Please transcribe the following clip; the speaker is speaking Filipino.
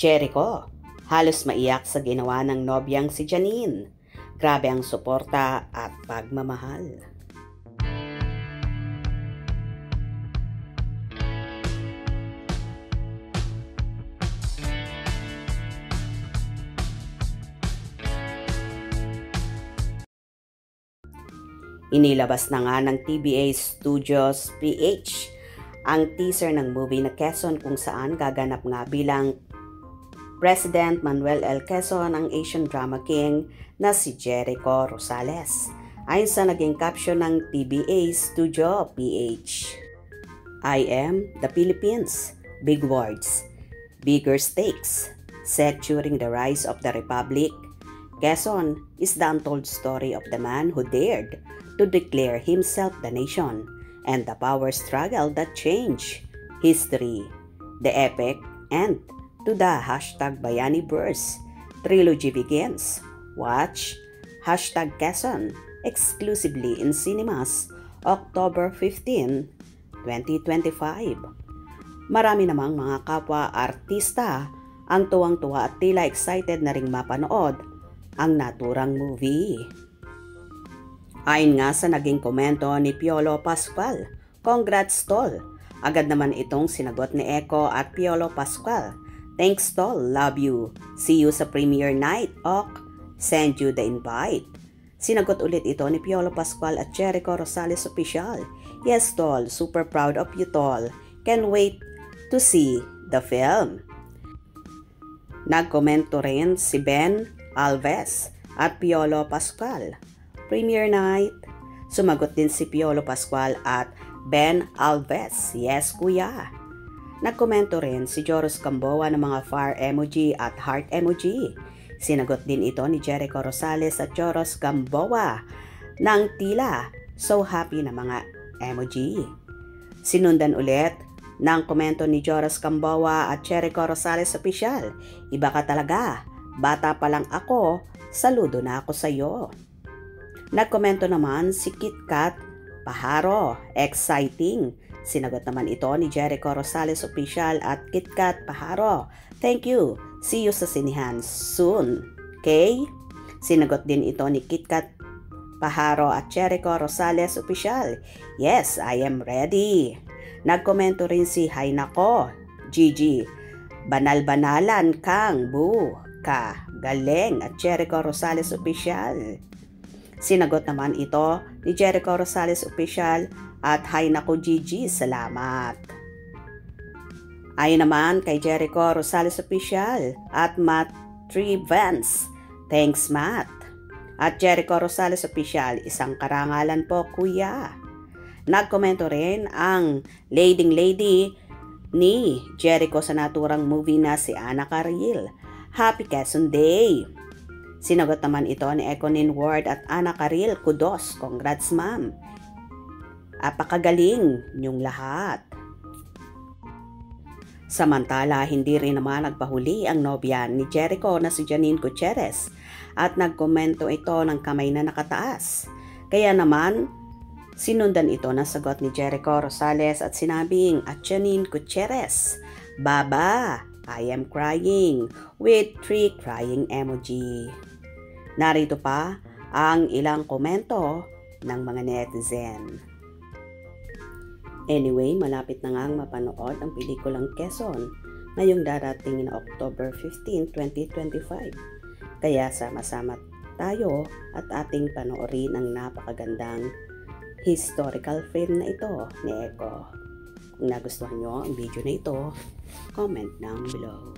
Jericho, halos maiyak sa ginawa ng nobyang si Janine. Grabe ang suporta at pagmamahal. Inilabas na nga ng TBA Studios PH ang teaser ng movie na Quezon kung saan gaganap nga bilang President Manuel L. Quezon ang Asian Drama King na si Jericho Rosales. Ayon sa naging caption ng TBA Studio PH, I am the Philippines. Big words, bigger stakes. Set during the rise of the Republic, Quezon is the untold story of the man who dared to declare himself the nation and the power struggle that changed history. The epic end to the #BayaniVerse trilogy begins. Watch #Quezon exclusively in cinemas October 15, 2025. Marami namang mga kapwa-artista ang tuwang-tuwa at tila excited na ring mapanood ang naturang movie. Ayon nga sa naging komento ni Piolo Pascual, congrats tol. Agad naman itong sinagot ni Echo at Piolo Pascual. Thanks tol, love you. See you sa premiere night, ok. Send you the invite. Sinagot ulit ito ni Piolo Pascual at Jericho Rosales Official. Yes tol, super proud of you tol. Can't wait to see the film. Nagkomento rin si Ben Alves at Piolo Pascual. Premiere night. Sumagot din si Piolo Pascual at Ben Alves. Yes, kuya. Nagkomento rin si Joros Gamboa ng mga fire emoji at heart emoji. Sinagot din ito ni Jericho Rosales at Joros Gamboa ng tila so happy na mga emoji. Sinundan ulit ng komento ni Joros Gamboa at Jericho Rosales Official. Iba ka talaga. Bata pa lang ako. Saludo na ako sa'yo. Nagkomento naman si KitKat Paharo, exciting. Sinagot naman ito ni Jericho Rosales Official at KitKat Paharo. Thank you. See you sa sinihan soon. Okay? Sinagot din ito ni KitKat Paharo at Jericho Rosales Official. Yes, I am ready. Nagkomento rin si Hainako, Gigi. Banal-banalan kang bu ka. Galing at Jericho Rosales Official. Sinagot naman ito ni Jericho Rosales Official at Hay nako Gigi, salamat. Ayon naman kay Jericho Rosales Official at Matt Vance, thanks Matt. At Jericho Rosales Official, isang karangalan po kuya. Nagkomento rin ang lady ni Jericho sa naturang movie na si Ana Carril. Happy Quezon Day! Sinagot naman ito ni Econin Ward at Ana Carril. Kudos, congrats ma'am. Apakagaling niyong lahat. Samantala, hindi rin naman nagpahuli ang nobya ni Jericho na si Janine Gutierrez at nagkomento ito ng kamay na nakataas. Kaya naman, sinundan ito ng sagot ni Jericho Rosales at sinabing at Janine Gutierrez, Baba, I am crying with 3 crying emoji. Narito pa ang ilang komento ng mga netizen. Anyway, malapit na ngang mapanood ang pelikulang Quezon ngayong darating na October 15, 2025. Kaya sama-sama tayo at ating panoorin ang napakagandang historical film na ito ni Echo. Kung nagustuhan nyo ang video na ito, comment down below.